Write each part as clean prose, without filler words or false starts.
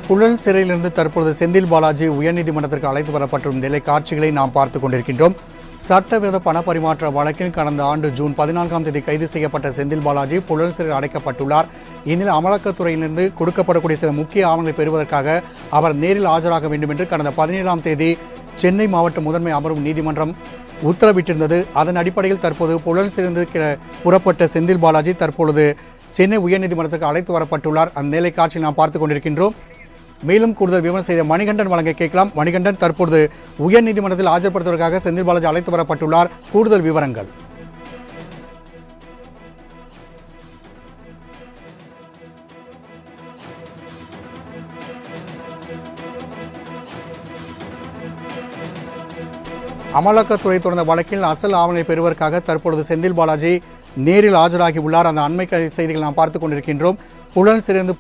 புழல் சிறையிலிருந்து தற்போது செந்தில் பாலாஜி உயர்நீதிமன்றத்திற்கு அழைத்து வரப்பட்டிருக்கும் நிலை காட்சிகளை நாம் பார்த்துக் கொண்டிருக்கின்றோம். சட்டவிரோத பண பரிமாற்ற வழக்கில் கடந்த ஆண்டு ஜூன் 14ஆம் தேதி கைது செய்யப்பட்ட செந்தில் பாலாஜி புழல் சிறையில் அடைக்கப்பட்டுள்ளார். இந்நிலையில் அமலாக்கத்துறையிலிருந்து கொடுக்கப்படக்கூடிய சில முக்கிய ஆவணங்களை பெறுவதற்காக அவர் நேரில் ஆஜராக வேண்டும் என்று கடந்த 17ஆம் தேதி சென்னை மாவட்ட முதன்மை அமர்வு நீதிமன்றம் உத்தரவிட்டிருந்தது. அதன் அடிப்படையில் தற்போது புழல் சிறையிலிருந்து புறப்பட்ட செந்தில் பாலாஜி தற்பொழுது சென்னை உயர்நீதிமன்றத்துக்கு அழைத்து வரப்பட்டுள்ளார். அந்த நிலை காட்சியை நாம் பார்த்துக் கொண்டிருக்கின்றோம். மேலும் கூடுதல் விவரம் செய்த மணிகண்டன் வழங்க கேட்கலாம். மணிகண்டன், தற்போது உயர்நீதிமன்றத்தில் ஆஜர்படுத்துவதற்காக செந்தில் பாலாஜி அழைத்து வரப்பட்டுள்ளார். கூடுதல் விவரங்கள். அமலாக்கத்துறை தொடர்ந்த வழக்கில் அசல் ஆவணங்களை பெறுவதற்காக தற்பொழுது செந்தில் பாலாஜி நேரில் ஆஜராகியுள்ளார். அந்த அண்மை செய்திகள் நாம் பார்த்துக் கொண்டிருக்கின்றோம். புழல் சிறையிலிருந்து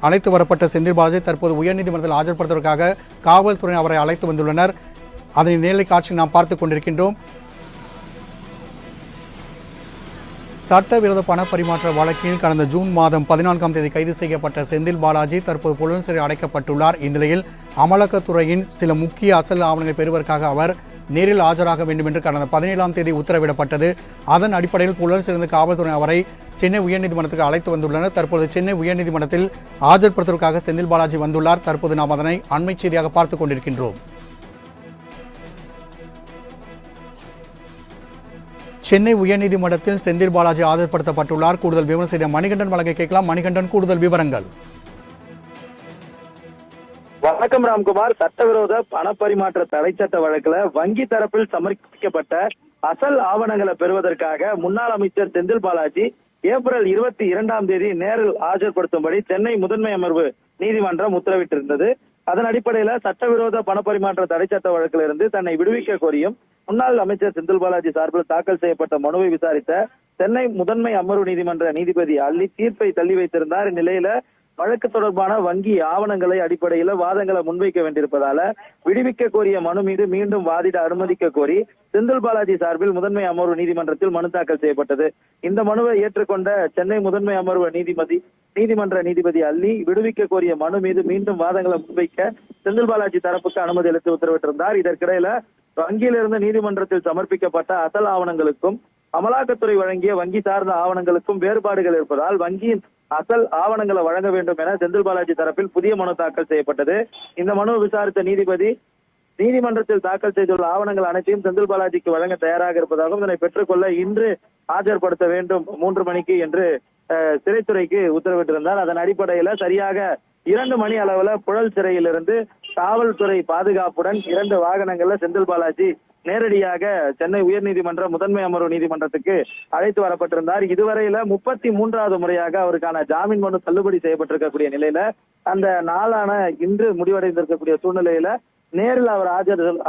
அழைத்து வரப்பட்ட செந்தில் பாலாஜி தற்போது உயர்நீதிமன்றத்தில் ஆஜர்படுத்துவதற்காக காவல்துறையினர் அவரை அழைத்து வந்துள்ளனர். அதனை நேரலை காட்சியில் நாம் பார்த்துக் கொண்டிருக்கின்றோம். சட்டவிரோத பண பரிமாற்ற வழக்கில் கடந்த ஜூன் மாதம் 14ஆம் தேதி கைது செய்யப்பட்ட செந்தில் பாலாஜி தற்போது புழல் சிறை அடைக்கப்பட்டுள்ளார். இந்நிலையில் அமலாக்கத்துறையின் சில முக்கிய அசல் ஆவணங்களை பெறுவதற்காக அவர் நேரில் ஆஜராக வேண்டும் என்று கடந்த 17ஆம் தேதி உத்தரவிடப்பட்டது. அதன் அடிப்படையில் புழல் சிறையிலிருந்து காவல்துறை அவரை சென்னை உயர்நீதிமன்றத்துக்கு அழைத்து வந்துள்ளனர். தற்போது சென்னை உயர்நீதிமன்றத்தில் ஆஜர்படுத்துவதற்காக செந்தில் பாலாஜி வந்துள்ளார். தற்போது நாம் அதனை அண்மை செய்தியாக பார்த்துக் கொண்டிருக்கின்றோம். சென்னை உயர்நீதிமன்றத்தில் செந்தில் பாலாஜி ஆஜர்படுத்தப்பட்டுள்ளார். கூடுதல் விவரம் செய்த மணிகண்டன் வழங்க கேட்கலாம். மணிகண்டன், கூடுதல் விவரங்கள். வணக்கம் ராம்குமார். சட்டவிரோத பண பரிமாற்ற தடை சட்ட வழக்குல வங்கி தரப்பில் சமர்ப்பிக்கப்பட்ட அசல் ஆவணங்களை பெறுவதற்காக முன்னாள் அமைச்சர் செந்தில் பாலாஜி ஏப்ரல் 22ஆம் தேதி நேரில் ஆஜர்படுத்தும்படி சென்னை முதன்மை அமர்வு நீதிமன்றம் உத்தரவிட்டிருந்தது. அதன் அடிப்படையில சட்டவிரோத பண பரிமாற்ற தடை சட்ட வழக்கிலிருந்து தன்னை விடுவிக்க கோரியும் முன்னாள் அமைச்சர் செந்தில் பாலாஜி சார்பில் தாக்கல் செய்யப்பட்ட மனுவை விசாரித்த சென்னை முதன்மை அமர்வு நீதிமன்ற நீதிபதி அள்ளி தீர்ப்பை தள்ளி வைத்திருந்தார். இந்நிலையில வழக்கு தொடர்பான வங்கி ஆவணங்களை அடிப்படையில வாதங்களை முன்வைக்க வேண்டியிருப்பதால விடுவிக்க கோரிய மனு மீது மீண்டும் வாதிட அனுமதிக்க கோரி செந்தில் பாலாஜி சார்பில் முதன்மை அமர்வு நீதிமன்றத்தில் மனு தாக்கல் செய்யப்பட்டது. இந்த மனுவை ஏற்றுக்கொண்ட சென்னை முதன்மை அமர்வு நீதிமன்ற நீதிபதி அள்ளி விடுவிக்க கோரிய மனு மீது மீண்டும் வாதங்களை முன்வைக்க செந்தில் பாலாஜி தரப்புக்கு அனுமதி அளித்து உத்தரவிட்டிருந்தார். இதற்கிடையில வங்கியிலிருந்து நீதிமன்றத்தில் சமர்ப்பிக்கப்பட்ட அசல் ஆவணங்களுக்கும் அமலாக்கத்துறை வழங்கிய வங்கி சார்ந்த ஆவணங்களுக்கும் வேறுபாடுகள் இருப்பதால் வங்கியின் அசல் ஆவணங்களை வழங்க வேண்டும் என செந்தில் பாலாஜி தரப்பில் புதிய மனு தாக்கல் செய்யப்பட்டது. இந்த மனுவை விசாரித்த நீதிபதி நீதிமன்றத்தில் தாக்கல் செய்துள்ள ஆவணங்கள் அனைத்தையும் செந்தில் பாலாஜிக்கு வழங்க தயாராக இருப்பதாகவும் இதனை பெற்றுக்கொள்ள இன்று ஆஜர்படுத்த வேண்டும் 3 மணிக்கு என்று சிறைத்துறைக்கு உத்தரவிட்டிருந்தார். அதன் அடிப்படையில சரியாக 2 மணி அளவுல புழல் சிறையிலிருந்து காவல்துறை பாதுகாப்புடன் 2 வாகனங்கள்ல செந்தில் பாலாஜி நேரடியாக சென்னை உயர்நீதிமன்ற முதன்மை அமர்வு நீதிமன்றத்துக்கு அழைத்து வரப்பட்டிருந்தார். இதுவரையில 33வது முறையாக அவருக்கான ஜாமீன் மனு தள்ளுபடி செய்யப்பட்டிருக்கக்கூடிய நிலையில அந்த நாளான இன்று முடிவடைந்திருக்கக்கூடிய சூழ்நிலையில நேரில் அவர்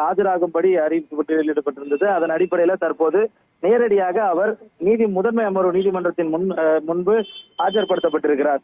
ஆஜராகும்படி அறிவிப்பு வெளியிடப்பட்டிருந்தது. அதன் அடிப்படையில தற்போது நேரடியாக அவர் முதன்மை அமர்வு நீதிமன்றத்தின் முன்பு ஆஜர்படுத்தப்பட்டிருக்கிறார்.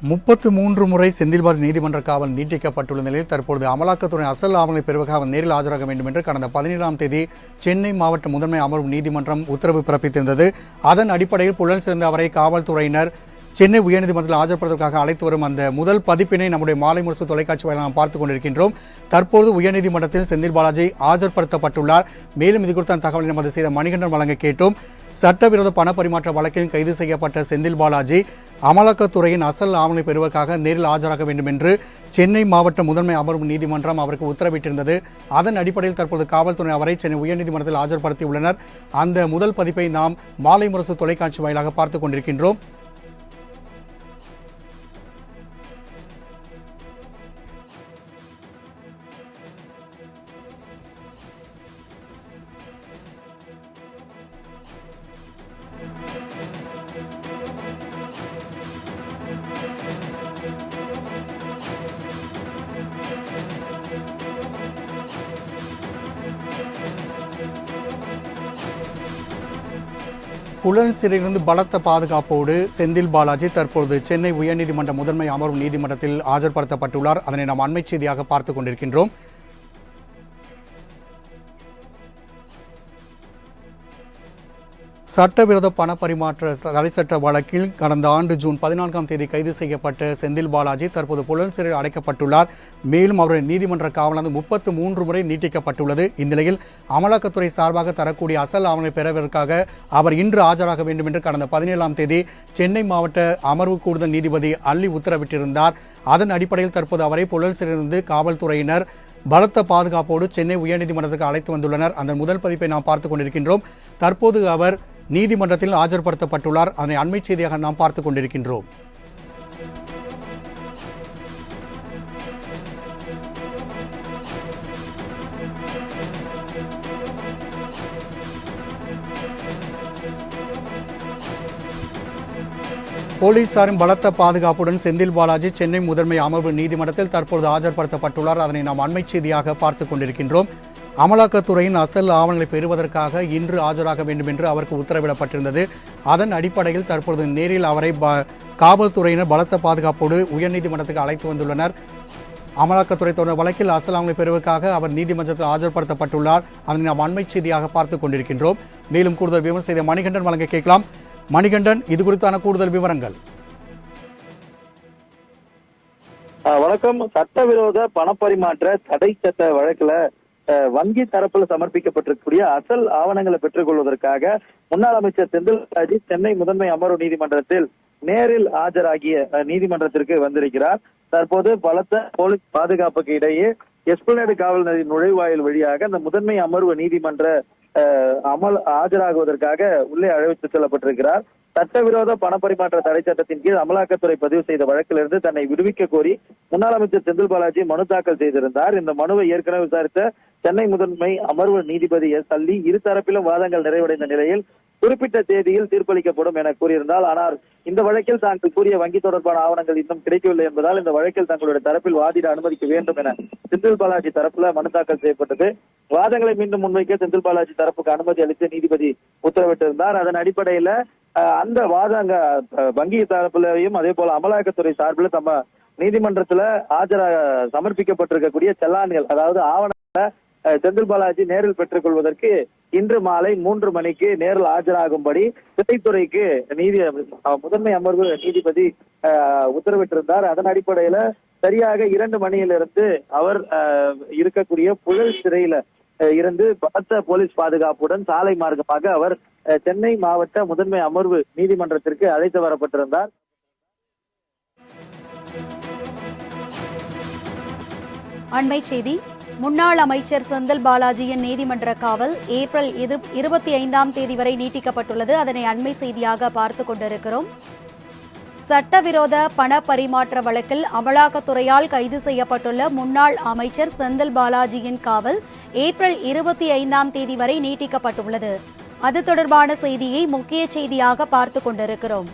33 முறை செந்தில் பாலாஜி நீதிமன்ற காவல் நீட்டிக்கப்பட்டுள்ள நிலையில் தற்பொழுது அமலாக்கத்துறை அசல் ஆவணங்களை பெறுவதற்காக அவர் நேரில் ஆஜராக வேண்டும் என்று கடந்த 17ஆம் தேதி சென்னை மாவட்ட முதன்மை அமர்வு நீதிமன்றம் உத்தரவு பிறப்பித்திருந்தது. அதன் அடிப்படையில் புழல் சேர்ந்த அவரை காவல்துறையினர் சென்னை உயர்நீதிமன்றத்தில் ஆஜர்படுவதற்காக அழைத்து வரும் அந்த முதல் பதிப்பினை நம்முடைய மாலை முரசு தொலைக்காட்சி வாயிலாக நாம் பார்த்துக் கொண்டிருக்கின்றோம். தற்போது உயர்நீதிமன்றத்தில் செந்தில் பாலாஜி ஆஜர்படுத்தப்பட்டுள்ளார். மேலும் இது குறித்த தகவலை நமது செய்த மணிகண்டன் வழங்க கேட்டோம். சட்டவிரோத பண பரிமாற்ற வழக்கில் கைது செய்யப்பட்ட செந்தில் பாலாஜி அமலாக்கத்துறையின் அசல் ஆவணங்களை பெறுவதற்காக நேரில் ஆஜராக வேண்டும் என்று சென்னை மாவட்ட முதன்மை அமர்வு நீதிமன்றம் அவருக்கு உத்தரவிட்டிருந்தது. அதன் அடிப்படையில் தற்போது காவல்துறை அவரை சென்னை உயர்நீதிமன்றத்தில் ஆஜர்படுத்தியுள்ளனர். அந்த முதல் பதிப்பை நாம் மாலை முரசு தொலைக்காட்சி வாயிலாக பார்த்துக் கொண்டிருக்கின்றோம். புழல் சிறையிலிருந்து பலத்த பாதுகாப்போடு செந்தில் பாலாஜி தற்பொழுது சென்னை உயர்நீதிமன்ற முதன்மை அமர்வு நீதிமன்றத்தில் ஆஜர்படுத்தப்பட்டுள்ளார். அதனை நாம் அண்மை செய்தியாக பார்த்துக் கொண்டிருக்கின்றோம். சட்டவிரோத பண பரிமாற்ற தடை சட்ட வழக்கில் கடந்த ஆண்டு ஜூன் 14ஆம் தேதி கைது செய்யப்பட்ட செந்தில் பாலாஜி தற்போது புழல் சிறையில் அடைக்கப்பட்டுள்ளார். மேலும் அவருடைய நீதிமன்ற காவலானது 33 முறை நீட்டிக்கப்பட்டுள்ளது. இந்நிலையில் அமலாக்கத்துறை சார்பாக தரக்கூடிய அசல் ஆவணங்களை பெறுவதற்காக அவர் இன்று ஆஜராக வேண்டும் என்று கடந்த 17ஆம் தேதி சென்னை மாவட்ட அமர்வு கூடுதல் நீதிபதி அள்ளி உத்தரவிட்டிருந்தார். அதன் அடிப்படையில் தற்போது அவரை புழல் சிறையிலிருந்து காவல்துறையினர் பலத்த பாதுகாப்போடு சென்னை உயர்நீதிமன்றத்திற்கு அழைத்து வந்துள்ளனர். அந்த முதல் பதிப்பை நாம் பார்த்துக் கொண்டிருக்கின்றோம். தற்போது அவர் நீதிமன்றத்தில் ஆஜர்படுத்தப்பட்டுள்ளார். அதனை அண்மை செய்தியாக நாம் பார்த்துக் கொண்டிருக்கின்றோம். போலீசாரின் பலத்த பாதுகாப்புடன் செந்தில் பாலாஜி சென்னை முதன்மை அமர்வு நீதிமன்றத்தில் தற்போது ஆஜர்படுத்தப்பட்டுள்ளார். அதனை நாம் அண்மை செய்தியாக பார்த்துக் கொண்டிருக்கின்றோம். அமலாக்கத்துறையின் அசல் ஆவணங்களை பெறுவதற்காக இன்று ஆஜராக வேண்டும் என்று அவருக்கு உத்தரவிடப்பட்டிருந்தது. அதன் அடிப்படையில் தற்பொழுது நேரில் அவரை காவல்துறையினர் பலத்த பாதுகாப்போடு உயர்நீதிமன்றத்துக்கு அழைத்து வந்துள்ளனர். அமலாக்கத்துறை தொடர்ந்த வழக்கில் அசல் ஆவணங்களை பெறுவதற்காக அவர் நீதிமன்றத்தில் ஆஜர்படுத்தப்பட்டுள்ளார். அதனை நாம் அண்மை செய்தியாக பார்த்துக் கொண்டிருக்கின்றோம். மேலும் கூடுதல் விவரம் செய்த மணிகண்டன் வழங்க கேட்கலாம். மணிகண்டன், இது குறித்தான கூடுதல் விவரங்கள். வணக்கம். சட்டவிரோத பணப்பரிமாற்ற தடை சட்ட வழக்குல வங்கி தரப்புல சமர்ப்பிக்கப்பட்டிருக்கக்கூடிய அசல் ஆவணங்களை பெற்றுக் கொள்வதற்காக முன்னாள் அமைச்சர் செந்தில் பாலாஜி சென்னை முதன்மை அமர்வு நீதிமன்றத்தில் நேரில் ஆஜராகிய நீதிமன்றத்திற்கு வந்திருக்கிறார். தற்போது பலத்த போலீஸ் பாதுகாப்புக்கு இடையே எஸ்பிளனேடு காவல் நிலைய நுழைவாயில் வழியாக அந்த முதன்மை அமர்வு நீதிமன்ற ஆஜராகுவதற்காக உள்ளே அழைத்து செல்லப்பட்டிருக்கிறார். சட்டவிரோத பணப்பரிமாற்ற தடை சட்டத்தின் கீழ் அமலாக்கத்துறை பதிவு செய்த வழக்கிலிருந்து தன்னை விடுவிக்க கோரி முன்னாள் அமைச்சர் செந்தில் பாலாஜி மனு தாக்கல் செய்திருந்தார். இந்த மனுவை ஏற்கனவே விசாரித்த சென்னை முதன்மை அமர்வு நீதிபதி எஸ் அள்ளி இருதரப்பிலும் வாதங்கள் நிறைவடைந்த நிலையில் குறிப்பிட்ட தேதியில் தீர்ப்பளிக்கப்படும் என கூறியிருந்தால், ஆனால் இந்த வழக்கில் தாங்கள் கூறிய வங்கி தொடர்பான ஆவணங்கள் இன்னும் கிடைக்கவில்லை என்பதால் இந்த வழக்கில் தங்களுடைய தரப்பில் வாதிட அனுமதிக்க வேண்டும் என செந்தில் பாலாஜி தரப்புல மனு தாக்கல் செய்யப்பட்டது. வாதங்களை மீண்டும் முன்வைக்க செந்தில் பாலாஜி தரப்புக்கு அனுமதி அளித்து நீதிபதி உத்தரவிட்டிருந்தார். அதன் அடிப்படையில அந்த வாதங்க வங்கி தரப்புலையும் அதே போல அமலாக்கத்துறை சார்பில் தம்ம நீதிமன்றத்துல சமர்ப்பிக்கப்பட்டிருக்கக்கூடிய செல்லான்கள், அதாவது ஆவணங்களை செந்தில் பாலாஜி நேரில் பெற்றுக் கொள்வதற்கு இன்று மாலை 3 மணிக்கு நேரில் ஆஜராகும்படி சிறைத்துறைக்கு முதன்மை அமர்வு நீதிபதி உத்தரவிட்டிருந்தார். அதன் அடிப்படையில சரியாக 2 மணியிலிருந்து அவர் இருக்கக்கூடிய புழல் சிறையில இருந்து பலத்த போலீஸ் பாதுகாப்புடன் சாலை மார்க்கமாக அவர் சென்னை மாவட்ட முதன்மை அமர்வு நீதிமன்றத்திற்கு அழைத்து வரப்பட்டிருந்தார். அண்மை செய்தி. முன்னாள் அமைச்சர் செந்தில் பாலாஜியின் நீதிமன்ற காவல் ஏப்ரல் 25ஆம் தேதி வரை நீட்டிக்கப்பட்டுள்ளது. அதனை அண்மை செய்தியாக பார்த்து கொண்டிருக்கிறோம். சட்டவிரோத பண பரிமாற்ற வழக்கில் அமலாக்கத்துறையால் கைது செய்யப்பட்டுள்ள முன்னாள் அமைச்சர் செந்தில் பாலாஜியின் காவல் ஏப்ரல் 25ஆம் தேதி வரை நீட்டிக்கப்பட்டுள்ளது. அது தொடர்பான செய்தியை முக்கிய செய்தியாக பார்த்து கொண்டிருக்கிறோம்.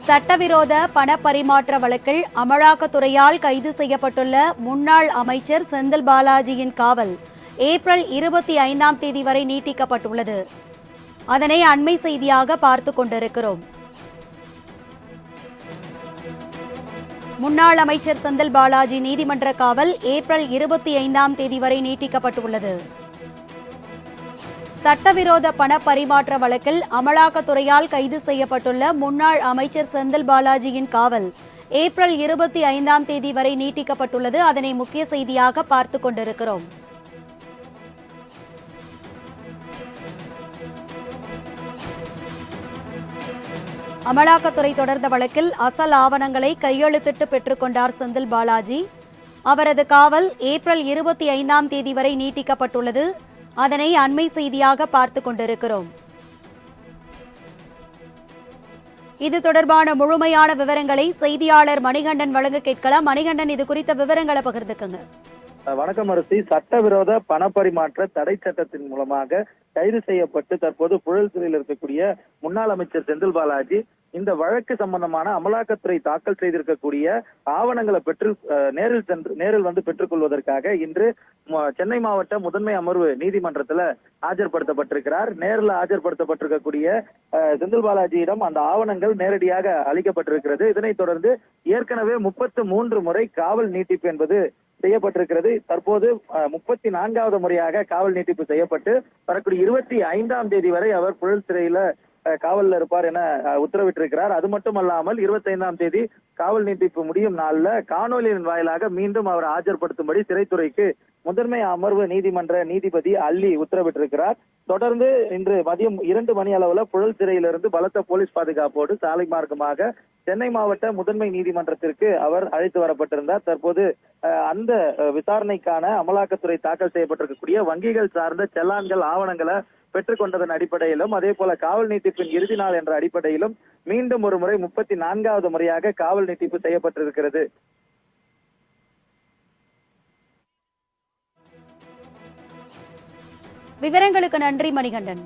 சட்டவிரோத பண பரிமாற்ற வழக்கில் அமலாக்கத்துறையால் கைது செய்யப்பட்டுள்ள முன்னாள் அமைச்சர் செந்தில் பாலாஜியின் காவல் ஏப்ரல் 25ஆம் தேதி வரை நீட்டிக்கப்பட்டுள்ளது. அதனை அண்மை செய்தியாக பார்த்து கொண்டிருக்கிறோம். முன்னாள் அமைச்சர் செந்தில் பாலாஜி நீதிமன்ற காவல் ஏப்ரல் 25ஆம் தேதி வரை நீட்டிக்கப்பட்டுள்ளது. சட்டவிரோத பண பரிமாற்ற வழக்கில் அமலாக்கத்துறையால் கைது செய்யப்பட்டுள்ள முன்னாள் அமைச்சர் செந்தில் பாலாஜியின் காவல் ஏப்ரல் 25ஆம் தேதி வரை நீட்டிக்கப்பட்டுள்ளது. அதனை முக்கிய செய்தியாக பார்த்து கொண்டிருக்கிறோம். அமலாக்கத்துறை தொடர்ந்த வழக்கில் அசல் ஆவணங்களை கையெழுத்திட்டு பெற்றுக்கொண்டார் செந்தில் பாலாஜி. அவரது காவல் ஏப்ரல் 25ஆம் தேதி வரை நீட்டிக்கப்பட்டுள்ளது. அதனை அண்மை செய்தியாக பார்த்து கொண்டிருக்கிறோம். இது தொடர்பான முழுமையான விவரங்களை செய்தியாளர் மணிகண்டன் வழங்க கேட்கலாம். மணிகண்டன், இது குறித்த விவரங்களை பகிர்ந்துக்குங்க. வணக்கம் அரசி. சட்டவிரோத பணப்பரிமாற்ற தடை சட்டத்தின் மூலமாக கைது செய்யப்பட்டு தற்போது புழல் சிறையில் இருக்கக்கூடிய முன்னாள் அமைச்சர் செந்தில் பாலாஜி இந்த வழக்கு சம்பந்தமான அமலாக்கத்துறை தாக்கல் செய்திருக்கக்கூடிய ஆவணங்களை நேரில் வந்து பெற்றுக் கொள்வதற்காக இன்று சென்னை மாவட்ட முதன்மை அமர்வு நீதிமன்றத்துல ஆஜர்படுத்தப்பட்டிருக்கிறார். நேரில் ஆஜர்படுத்தப்பட்டிருக்கக்கூடிய செந்தில் பாலாஜியிடம் அந்த ஆவணங்கள் நேரடியாக அளிக்கப்பட்டிருக்கிறது. இதனைத் தொடர்ந்து ஏற்கனவே 33 முறை காவல் நீட்டிப்பு என்பது செய்யப்பட்டிருக்கிறது. தற்போது 34வது முறையாக காவல் நீட்டிப்பு செய்யப்பட்டு வரக்கூடிய 25ஆம் தேதி வரை அவர் புழல் சிறையில காவல்ல இருப்பார் என உத்தரவிட்டிருக்கிறார். அது மட்டுமல்லாமல் 25ஆம் தேதி காவல் நீட்டிப்பு முடியும் நாள்ல காணொலியின் வாயிலாக மீண்டும் அவர் ஆஜர்படுத்தும்படி சிறைத்துறைக்கு முதன்மை அமர்வு நீதிமன்ற நீதிபதி அல்லி உத்தரவிட்டிருக்கிறார். தொடர்ந்து இன்று மதியம் 2 மணி அளவுல புழல் சிறையிலிருந்து பலத்த போலீஸ் பாதுகாப்போடு சாலை மார்க்கமாக சென்னை மாவட்ட முதன்மை நீதிமன்றத்திற்கு அவர் அழைத்து வரப்பட்டிருந்தார். தற்போது அந்த விசாரணைக்கான அமலாக்கத்துறை தாக்கல் செய்யப்பட்டிருக்கக்கூடிய வங்கிகள் சார்ந்த செல்லான்கள் ஆவணங்களை பெற்றுக்கொண்டதன் அடிப்படையிலும் அதே போல காவல் நீட்டிப்பின் இறுதி நாள் என்ற அடிப்படையிலும் மீண்டும் ஒரு முறை 34வது முறையாக காவல் நீட்டிப்பு செய்யப்பட்டிருக்கிறது. விவரங்களுக்கு நன்றி மணிகண்டன்.